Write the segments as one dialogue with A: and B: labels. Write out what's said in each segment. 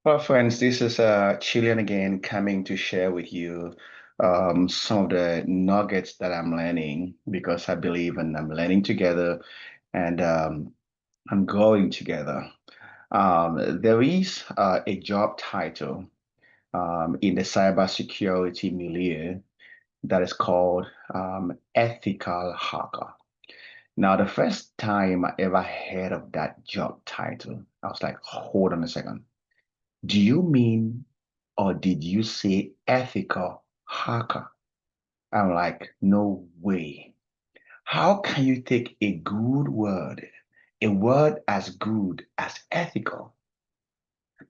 A: Well, friends, this is Chilean again coming to share with you some of the nuggets that I'm learning because I believe in I'm learning together and I'm growing together. There is a job title in the cybersecurity milieu that is called ethical hacker. Now, the first time I ever heard of that job title, I was like, hold on a second. Do you mean or did you say ethical hacker? I'm like, no way. How can you take a word as good as ethical,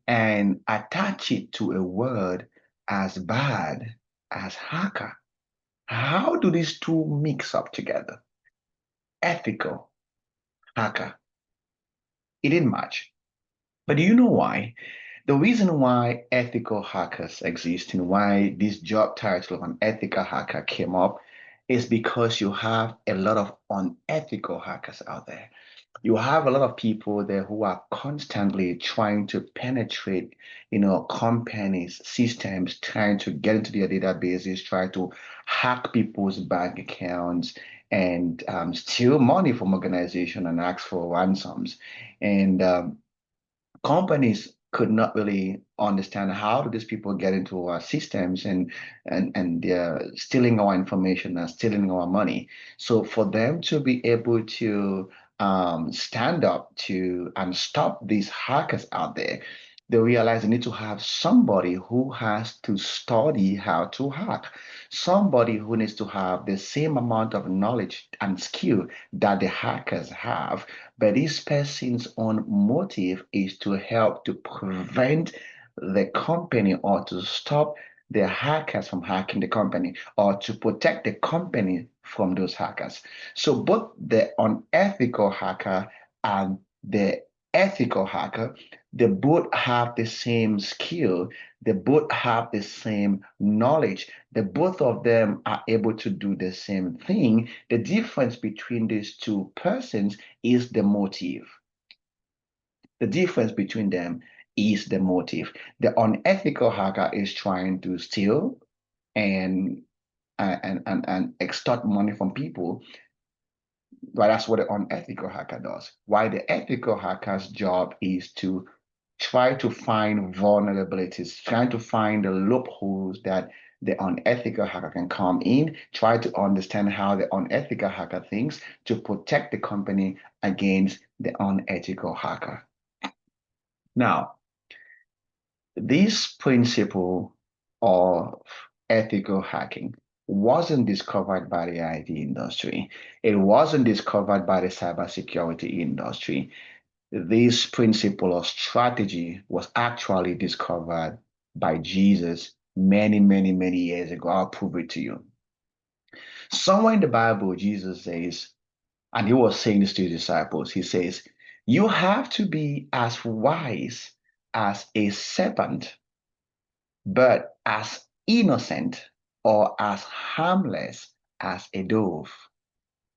A: and attach it to a word as bad as hacker? How do these two mix up together? Ethical, hacker. It didn't match. But do you know why? The reason why ethical hackers exist and why this job title of an ethical hacker came up is because you have a lot of unethical hackers out there. You have a lot of people there who are constantly trying to penetrate, companies, systems, trying to get into their databases, try to hack people's bank accounts and steal money from organization and ask for ransoms. And companies could not really understand how do these people get into our systems and they're stealing our information and stealing our money. So for them to be able to stand up to and stop these hackers out there, they realize they need to have somebody who has to study how to hack, somebody who needs to have the same amount of knowledge and skill that the hackers have, but this person's own motive is to help to prevent the company or to stop the hackers from hacking the company or to protect the company from those hackers. So both the unethical hacker and the ethical hacker, they both have the same skill, they both have the same knowledge, the both of them are able to do the same thing. The difference between these two persons is the motive. The difference between them is the motive. The unethical hacker is trying to steal and and extort money from people. But that's what the unethical hacker does. Why the ethical hacker's job is to try to find vulnerabilities, trying to find the loopholes that the unethical hacker can come in, try to understand how the unethical hacker thinks to protect the company against the unethical hacker. Now, this principle of ethical hacking wasn't discovered by the IT industry. It wasn't discovered by the cybersecurity industry. This principle of strategy was actually discovered by Jesus many, many, many years ago. I'll prove it to you. Somewhere in the Bible, Jesus says, and he was saying this to his disciples, he says, you have to be as wise as a serpent, but as innocent or as harmless as a dove.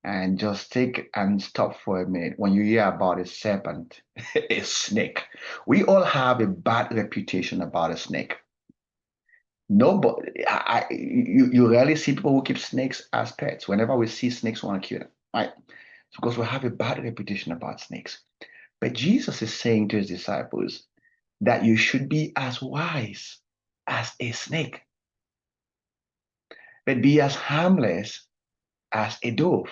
A: And just take and stop for a minute when you hear about a serpent, a snake. We all have a bad reputation about a snake. Nobody, you rarely see people who keep snakes as pets. Whenever we see snakes, we want to kill them, right? Because we have a bad reputation about snakes. But Jesus is saying to his disciples that you should be as wise as a snake, but be as harmless as a dove.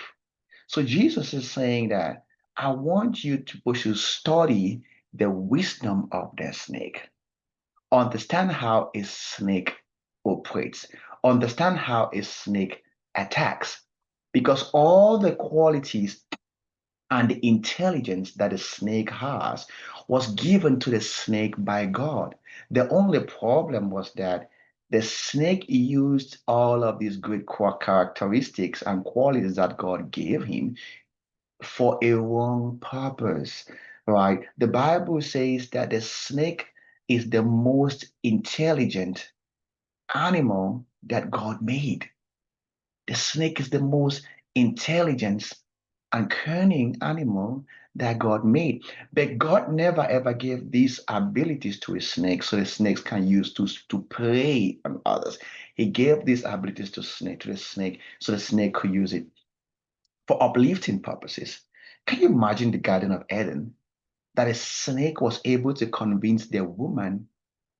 A: So Jesus is saying that I want you to push to study the wisdom of the snake. Understand how a snake operates. Understand how a snake attacks. Because all the qualities and the intelligence that a snake has was given to the snake by God. The only problem was that the snake used all of these great characteristics and qualities that God gave him for a wrong purpose, right? The Bible says that the snake is the most intelligent animal that God made. The snake is the most intelligent and cunning animal that God made. But God never ever gave these abilities to a snake so the snakes can use to prey on others. He gave these abilities to the snake so the snake could use it for uplifting purposes. Can you imagine the Garden of Eden that a snake was able to convince the woman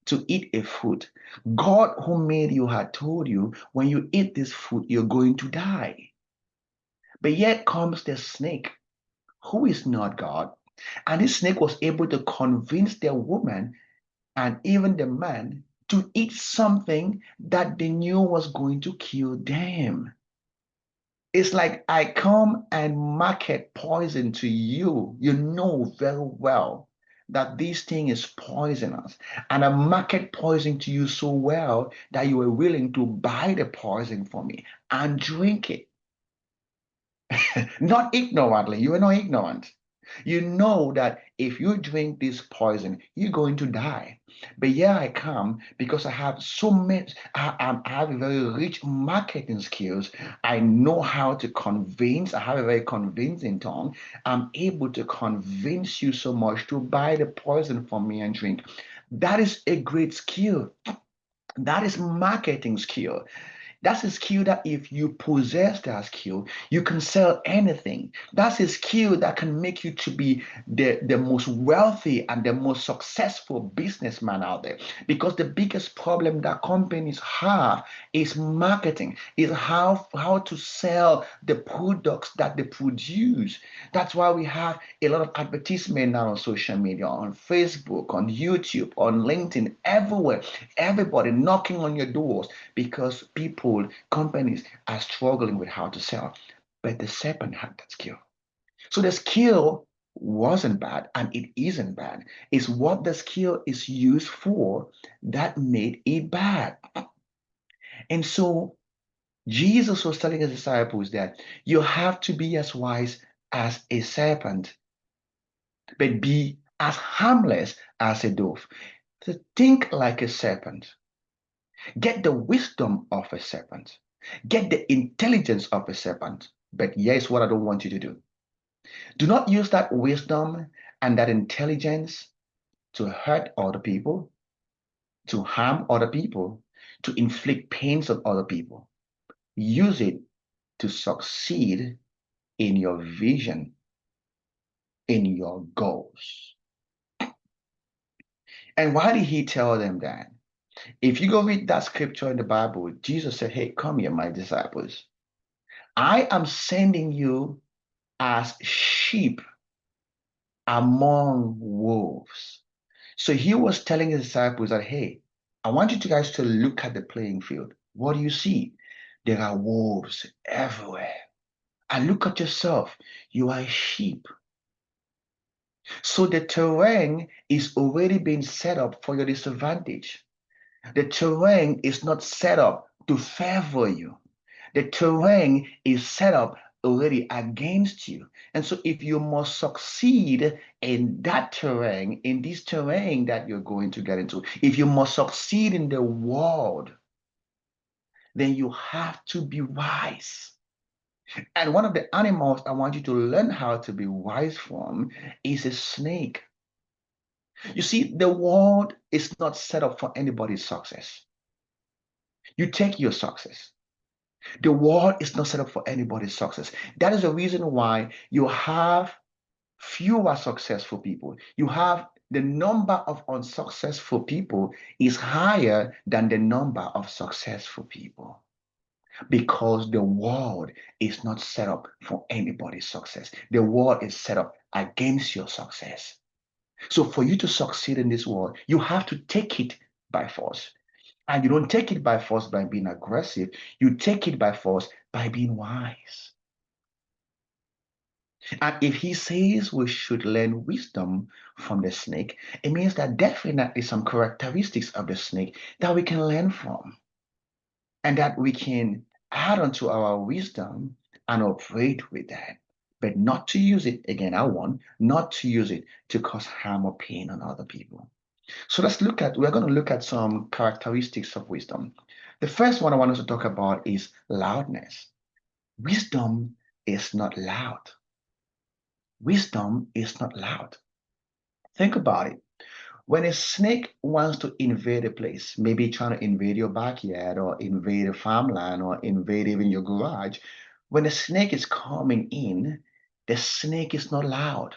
A: to eat a fruit? God who made you had told you when you eat this fruit, you're going to die. But yet comes the snake who is not God. And this snake was able to convince the woman and even the man to eat something that they knew was going to kill them. It's like I come and market poison to you. You know very well that this thing is poisonous. And I market poison to you so well that you were willing to buy the poison for me and drink it. Not ignorantly. You are not ignorant. You know that if you drink this poison, you're going to die. But here I come because I have so much, I have a very rich marketing skills. I know how to convince, I have a very convincing tongue. I'm able to convince you so much to buy the poison from me and drink. That is a great skill. That is marketing skill. That's a skill that if you possess that skill, you can sell anything. That's a skill that can make you to be the most wealthy and the most successful businessman out there. Because the biggest problem that companies have is marketing, is how to sell the products that they produce. That's why we have a lot of advertisement now on social media, on Facebook, on YouTube, on LinkedIn, everywhere. Everybody knocking on your doors because people, companies are struggling with how to sell. But the serpent had that skill. So the skill wasn't bad and it isn't bad. It's what the skill is used for that made it bad. And so Jesus was telling his disciples that you have to be as wise as a serpent, but be as harmless as a dove. To think like a serpent. Get the wisdom of a serpent. Get the intelligence of a serpent. But here's what I don't want you to do. Do not use that wisdom and that intelligence to hurt other people, to harm other people, to inflict pains on other people. Use it to succeed in your vision, in your goals. And why did he tell them that? If you go read that scripture in the Bible, Jesus said, hey, come here, my disciples. I am sending you as sheep among wolves. So he was telling his disciples that, hey, I want you guys to look at the playing field. What do you see? There are wolves everywhere. And look at yourself. You are a sheep. So the terrain is already being set up for your disadvantage. The terrain is not set up to favor you. The terrain is set up already against you. And so if you must succeed in that terrain, in this terrain that you're going to get into, if you must succeed in the world, then you have to be wise. And one of the animals I want you to learn how to be wise from is a snake. You see, the world is not set up for anybody's success. You take your success. The world is not set up for anybody's success. That is the reason why you have fewer successful people. You have the number of unsuccessful people is higher than the number of successful people because the world is not set up for anybody's success. The world is set up against your success. So for you to succeed in this world, you have to take it by force. And you don't take it by force by being aggressive. You take it by force by being wise. And if he says we should learn wisdom from the snake, it means that definitely some characteristics of the snake that we can learn from and that we can add on to our wisdom and operate with that. But not to use it, again, I want not to use it to cause harm or pain on other people. So we're going to look at some characteristics of wisdom. The first one I want us to talk about is loudness. Wisdom is not loud. Wisdom is not loud. Think about it. When a snake wants to invade a place, maybe trying to invade your backyard or invade a farmland or invade even your garage, when a snake is coming in, the snake is not loud.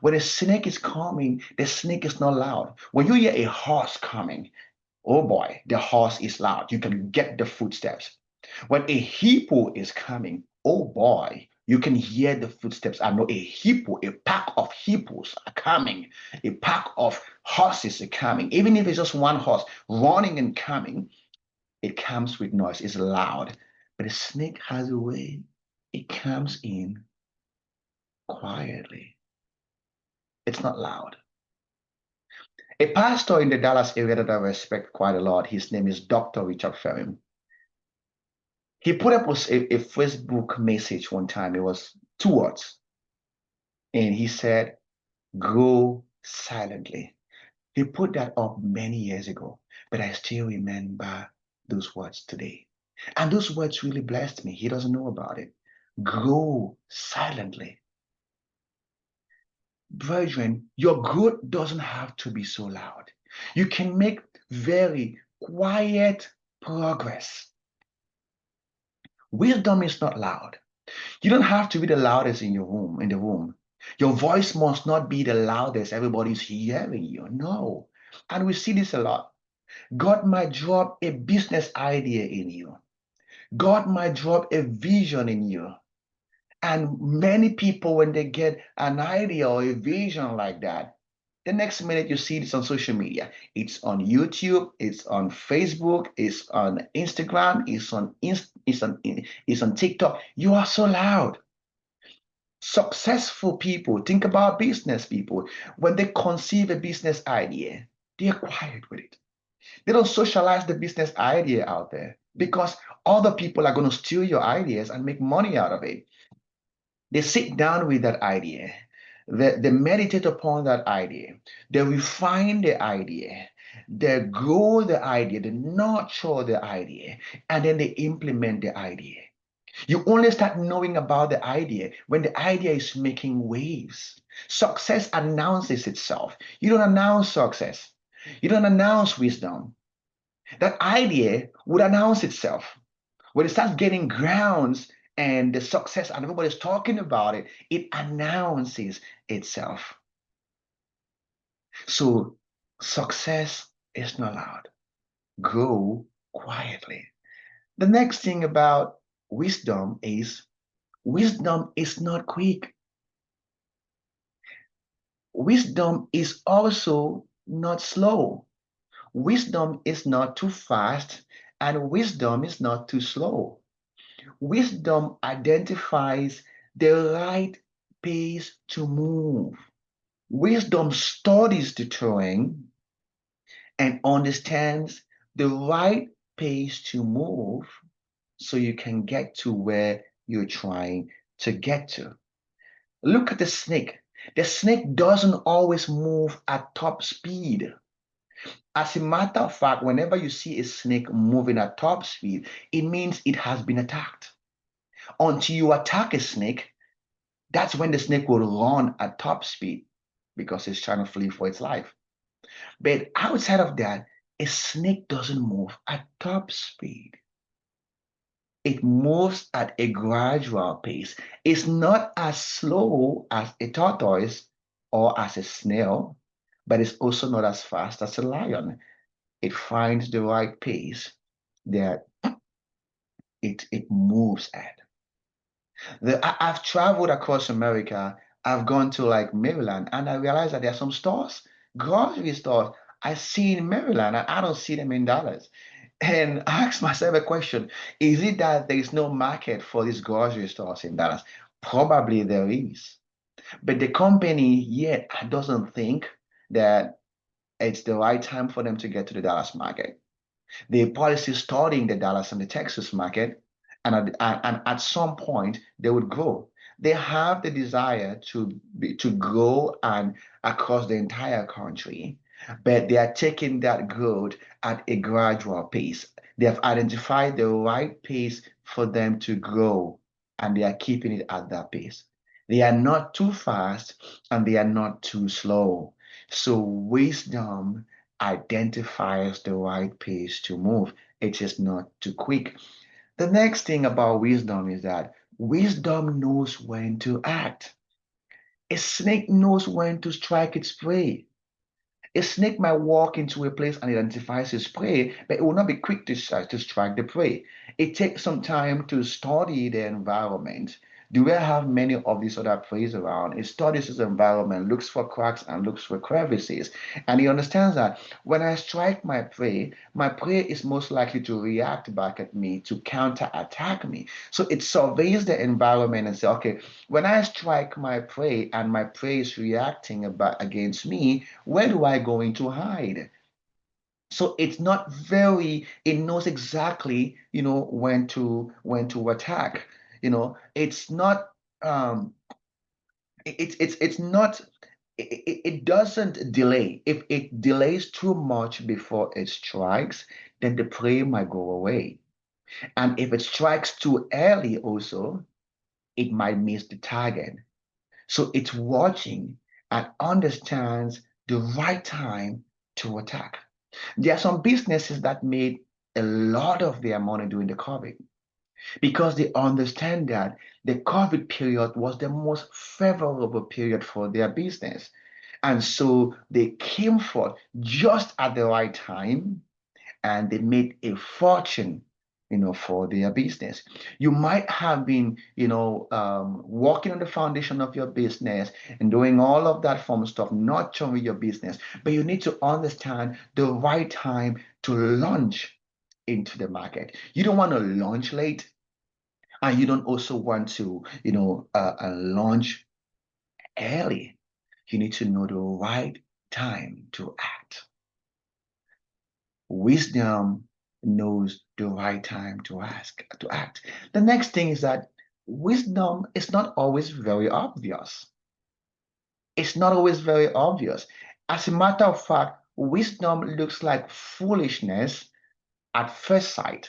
A: When a snake is coming, the snake is not loud. When you hear a horse coming, oh boy, the horse is loud. You can get the footsteps. When a hippo is coming, oh boy, you can hear the footsteps. I know a hippo, a pack of hippos are coming, a pack of horses are coming. Even if it's just one horse running and coming, it comes with noise, it's loud. But a snake has a way, it comes in quietly, it's not loud. A pastor in the Dallas area that I respect quite a lot, his name is Dr. Richard Ferrin. He put up a Facebook message one time. It was two words. And he said, go silently. He put that up many years ago, but I still remember those words today. And those words really blessed me. He doesn't know about it. Go silently. Brethren, your growth doesn't have to be so loud. You can make very quiet progress. Wisdom is not loud. You don't have to be the loudest in the room. Your voice must not be the loudest. Everybody's hearing you. No. And we see this a lot. God might drop a business idea in you. God might drop a vision in you. And many people, when they get an idea or a vision like that, the next minute you see this on social media. It's on YouTube, it's on Facebook, it's on Instagram, it's on TikTok. You are so loud. Successful people, think about business people, when they conceive a business idea, they're quiet with it. They don't socialize the business idea out there because other people are going to steal your ideas and make money out of it. They sit down with that idea, they meditate upon that idea, they refine the idea, they grow the idea, they nurture the idea, and then they implement the idea. You only start knowing about the idea when the idea is making waves. Success announces itself. You don't announce success. You don't announce wisdom. That idea would announce itself. When it starts getting grounds and the success and everybody's talking about it, it announces itself. So success is not loud. Go quietly. The next thing about wisdom is not quick. Wisdom is also not slow. Wisdom is not too fast, and wisdom is not too slow. Wisdom identifies the right pace to move. Wisdom studies the terrain and understands the right pace to move so you can get to where you're trying to get to. Look at the snake. The snake doesn't always move at top speed. As a matter of fact, whenever you see a snake moving at top speed, it means it has been attacked. Until you attack a snake, that's when the snake will run at top speed because it's trying to flee for its life. But outside of that, a snake doesn't move at top speed. It moves at a gradual pace. It's not as slow as a tortoise or as a snail, but it's also not as fast as a lion. It finds the right pace that it moves at. I've traveled across America. I've gone to like Maryland, and I realized that there are some stores, grocery stores, I see in Maryland, and I don't see them in Dallas. And I asked myself a question: is it that there is no market for these grocery stores in Dallas? Probably there is, but the company yet doesn't think that it's the right time for them to get to the Dallas market. The policy studying the Dallas and the Texas market, and at some point they would grow. They have the desire to grow and across the entire country, but they are taking that growth at a gradual pace. They have identified the right pace for them to grow, and they are keeping it at that pace. They are not too fast and they are not too slow. So wisdom identifies the right pace to move. It is not too quick. The next thing about wisdom is that wisdom knows when to act. A snake knows when to strike its prey. A snake might walk into a place and identifies its prey, but it will not be quick to strike the prey. It takes some time to study the environment. Do we have many of these other preys around? It studies its environment, looks for cracks and looks for crevices. And he understands that when I strike my prey is most likely to react back at me, to counter-attack me. So it surveys the environment and says, okay, when I strike my prey and my prey is reacting against me, where do I go into hide? So it's not very, it knows exactly, when to attack. It's not it's not it doesn't delay. If it delays too much before it strikes, then the prey might go away. And if it strikes too early also, it might miss the target. So it's watching and understands the right time to attack. There are some businesses that made a lot of their money during the COVID because they understand that the COVID period was the most favorable period for their business. And so they came forth just at the right time and they made a fortune for their business. You might have been working on the foundation of your business and doing all of that form of stuff, nurturing your business, but you need to understand the right time to launch into the market. You don't want to launch late, and you don't also want to launch early. You need to know the right time to act. Wisdom knows the right time to act. The next thing is that wisdom is not always very obvious. It's not always very obvious. As a matter of fact, wisdom looks like foolishness at first sight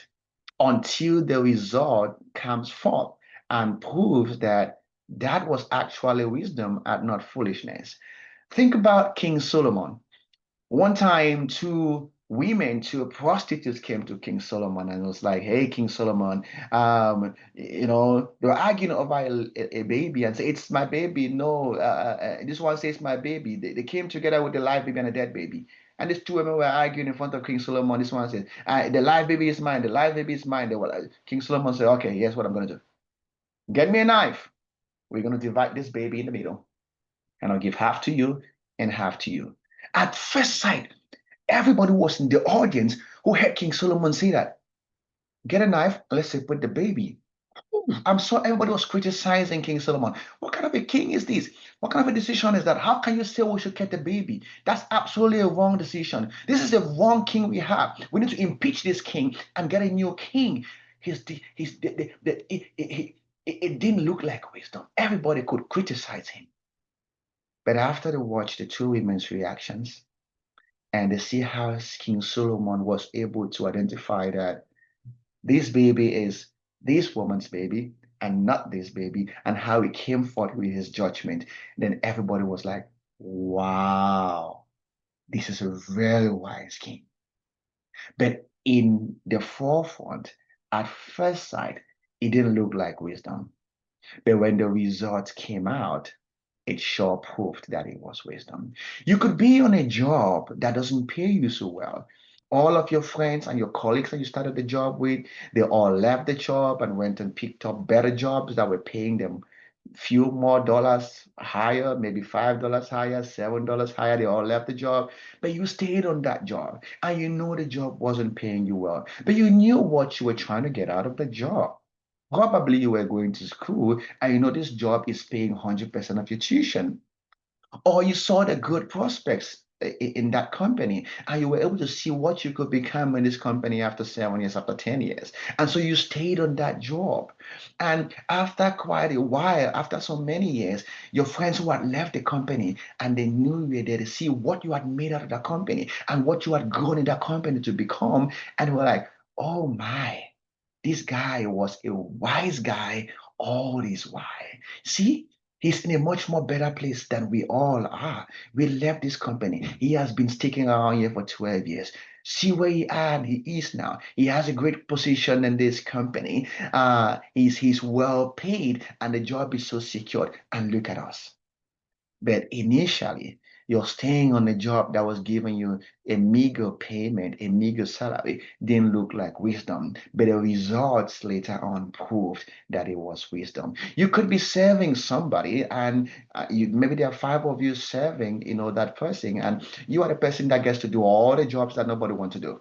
A: until the result comes forth and proves that that was actually wisdom and not foolishness. Think about King Solomon. One time, two prostitutes came to King Solomon and was like, "Hey, King Solomon, they were arguing over a baby and say it's my baby. No, this one says my baby. They came together with a live baby and a dead baby." And these two women were arguing in front of King Solomon. This one says, "The live baby is mine. The live baby is mine." They were like, King Solomon said, "Okay, here's what I'm gonna do. Get me a knife. We're gonna divide this baby in the middle, and I'll give half to you and half to you." At first sight, everybody was in the audience who heard King Solomon say that. Get a knife, let's separate the baby. I'm sure everybody was criticizing King Solomon. What kind of a king is this? What kind of a decision is that? How can you say we should get the baby? That's absolutely a wrong decision. This is the wrong king we have. We need to impeach this king and get a new king. It didn't look like wisdom. Everybody could criticize him. But after they watched the two women's reactions, and they see how King Solomon was able to identify that this baby is this woman's baby and not this baby, and how he came forth with his judgment. Then everybody was like, wow, this is a very wise king. But in the forefront, at first sight, it didn't look like wisdom. But when the results came out, it sure proved that it was wisdom. You could be on a job that doesn't pay you so well. All of your friends and your colleagues that you started the job with, they all left the job and went and picked up better jobs that were paying them few more dollars higher, maybe $5 higher, $7 higher. They all left the job, but you stayed on that job and you know the job wasn't paying you well, but you knew what you were trying to get out of the job. Probably you were going to school and you know this job is paying 100% of your tuition, or you saw the good prospects in that company and you were able to see what you could become in this company after 7 years, after 10 years. And so you stayed on that job. And after quite a while, after so many years, your friends who had left the company and they knew you were there to see what you had made out of the company and what you had grown in that company to become. And were like, oh my, this guy was a wise guy all this while. See, He's in a much more better place than we all are. We left this company. He has been sticking around here for 12 years. See where he is now. He has a great position in this company. He's well paid and the job is so secured. And look at us. But initially, you're staying on a job that was giving you a meager payment, a meager salary, didn't look like wisdom. But the results later on proved that it was wisdom. You could be serving somebody, and maybe there are five of you serving, that person, and you are the person that gets to do all the jobs that nobody wants to do.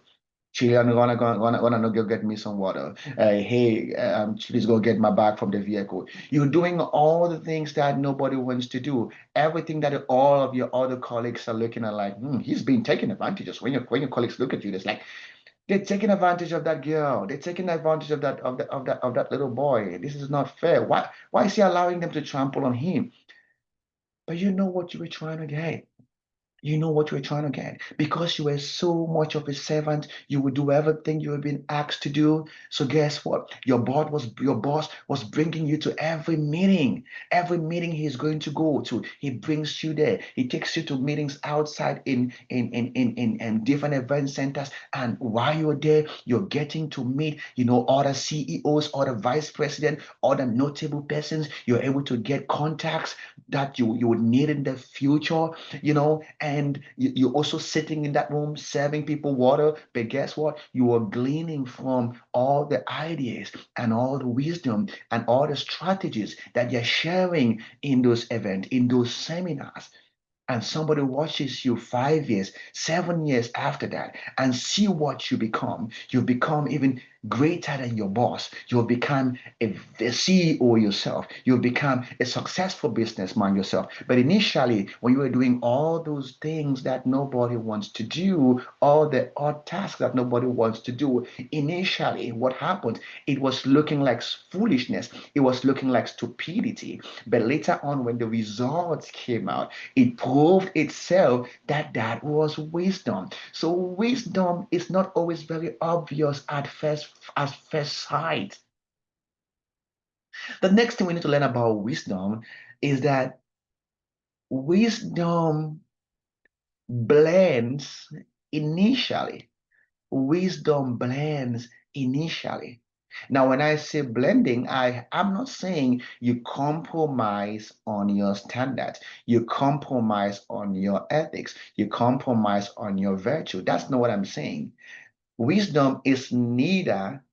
A: Chili, I'm gonna go get me some water. Hey, please go get my bag from the vehicle. You're doing all the things that nobody wants to do. Everything that all of your other colleagues are looking at, like, he's being taken advantage of. When your colleagues look at you, it's like they're taking advantage of that girl. They're taking advantage of that little boy. This is not fair. Why is he allowing them to trample on him? But you know what you were trying to get. You know what you were trying to get. Because you were so much of a servant, you would do everything you have been asked to do. So guess what? Your boss was bringing you to every meeting. Every meeting he's going to go to, he brings you there. He takes you to meetings outside in different event centers. And while you're there, you're getting to meet, other CEOs, other vice president, other notable persons. You're able to get contacts that you would need in the future, and you're also sitting in that room serving people water. But guess what? You are gleaning from all the ideas and all the wisdom and all the strategies that you're sharing in those events, in those seminars. And somebody watches you 5 years, 7 years after that, and see what you become. You've become even greater than your boss. You've become a CEO yourself. You've become a successful businessman yourself. But initially, when you were doing all those things that nobody wants to do, all the odd tasks that nobody wants to do, initially, what happened? It was looking like foolishness. It was looking like stupidity. But later on, when the results came out, it proved itself that that was wisdom. So wisdom is not always very obvious at first sight. The next thing we need to learn about wisdom is that wisdom blends initially. Wisdom blends initially. Now, when I say blending, I'm not saying you compromise on your standards, you compromise on your ethics, you compromise on your virtue. That's not what I'm saying. Wisdom is neither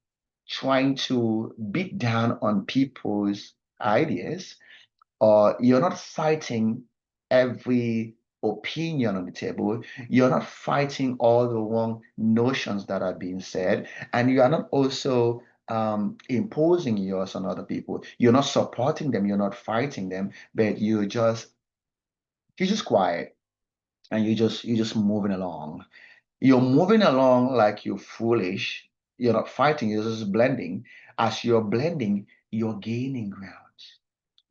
A: trying to beat down on people's ideas, or you're not fighting every opinion on the table. You're not fighting all the wrong notions that are being said, and you are not also imposing yours on other people. You're not supporting them. You're not fighting them, but you're just quiet and you're just moving along. You're moving along like you're foolish. You're not fighting. You're just blending. As you're blending, you're gaining ground.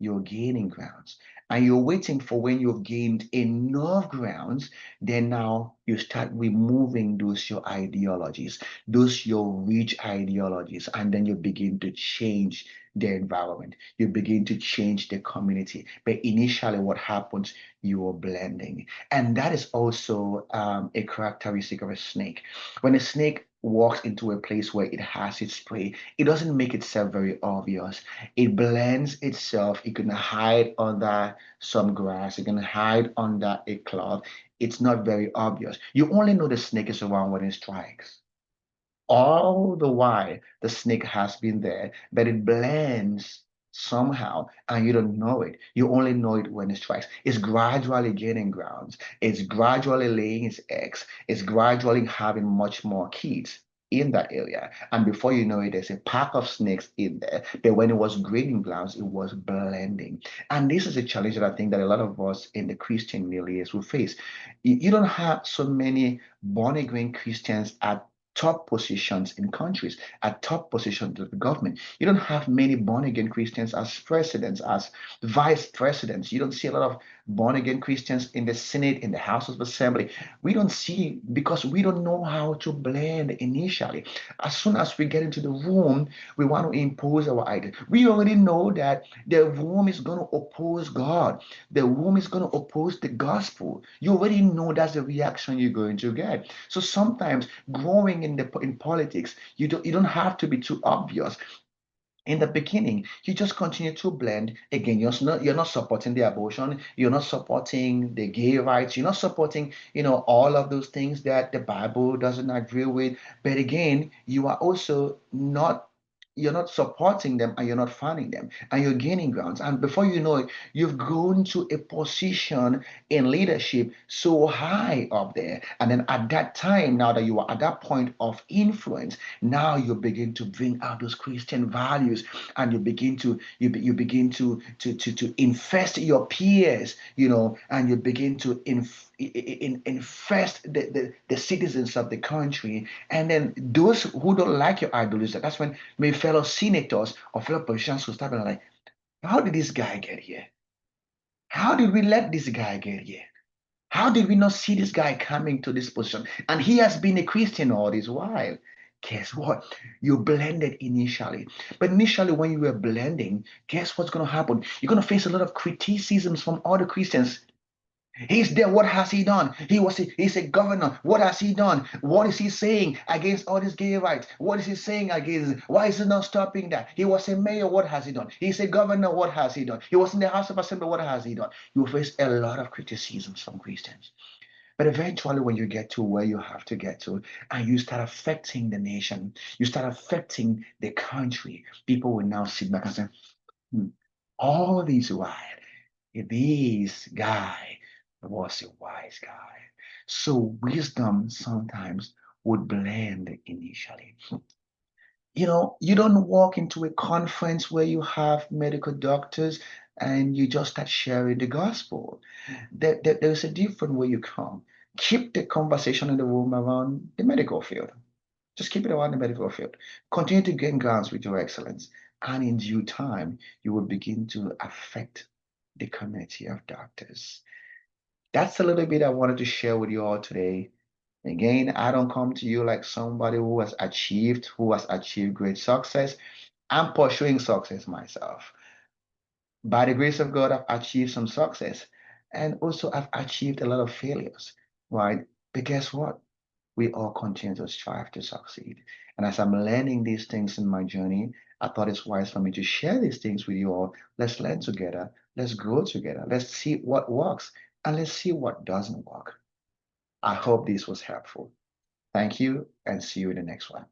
A: You're gaining grounds, and you're waiting for when you've gained enough grounds, then now you start removing those your ideologies, those your rich ideologies, and then you begin to change the environment. You begin to change the community. But initially, what happens? You are blending. And that is also a characteristic of a snake. When a snake walks into a place where it has its prey, it doesn't make itself very obvious. It blends itself. It can hide under some grass. It can hide under a cloud. It's not very obvious. You only know the snake is around when it strikes. All the while, the snake has been there, but it blends somehow, and you don't know it. You only know it when it strikes. It's gradually gaining grounds. It's gradually laying its eggs. It's gradually having much more kids in that area. And before you know it, there's a pack of snakes in there. But when it was gaining grounds, it was blending. And this is a challenge that I think that a lot of us in the Christian milieu will face. You don't have so many born again Christians at top positions in countries, at top positions of the government. You don't have many born again Christians as presidents, as vice presidents. You don't see a lot of born again Christians in the Senate, in the House of Assembly. We don't see because we don't know how to blend initially. As soon as we get into the room, we want to impose our idea. We already know that the room is going to oppose God. The room is going to oppose the gospel. You already know that's the reaction you're going to get. So sometimes growing in politics, you don't have to be too obvious in the beginning. You just continue to blend. Again, you're not supporting the abortion, you're not supporting the gay rights, you're not supporting, all of those things that the Bible doesn't agree with. But again, you're not supporting them, and you're not funding them, and you're gaining grounds. And before you know it, you've grown to a position in leadership so high up there. And then at that time, now that you are at that point of influence, now you begin to bring out those Christian values, and you begin to infest your peers, and you begin to infest the citizens of the country. And then those who don't like your ideology, that's when my fellow senators or fellow politicians will start being like, how did this guy get here? How did we let this guy get here? How did we not see this guy coming to this position? And he has been a Christian all this while. Guess what? You blended initially. But initially, when you were blending, guess what's going to happen? You're going to face a lot of criticisms from other Christians. He's there. What has he done? He's a governor. What has he done? What is he saying against all these gay rights? What is he saying against? Why is he not stopping that? He was a mayor. What has he done? He's a governor. What has he done? He was in the House of Assembly. What has he done? You face a lot of criticisms from Christians. But eventually, when you get to where you have to get to, and you start affecting the nation, you start affecting the country, people will now sit back and say, "Hmm, all these while, this guy was a wise guy." So wisdom sometimes would blend initially. You don't walk into a conference where you have medical doctors and you just start sharing the gospel. There's a different way you come. Keep the conversation in the room around the medical field. Just keep it around the medical field. Continue to gain grounds with your excellence. And in due time, you will begin to affect the community of doctors. That's a little bit I wanted to share with you all today. Again, I don't come to you like somebody who has achieved great success. I'm pursuing success myself. By the grace of God, I've achieved some success. And also I've achieved a lot of failures, right? But guess what? We all continue to strive to succeed. And as I'm learning these things in my journey, I thought it's wise for me to share these things with you all. Let's learn together. Let's grow together. Let's see what works, and let's see what doesn't work. I hope this was helpful. Thank you, and see you in the next one.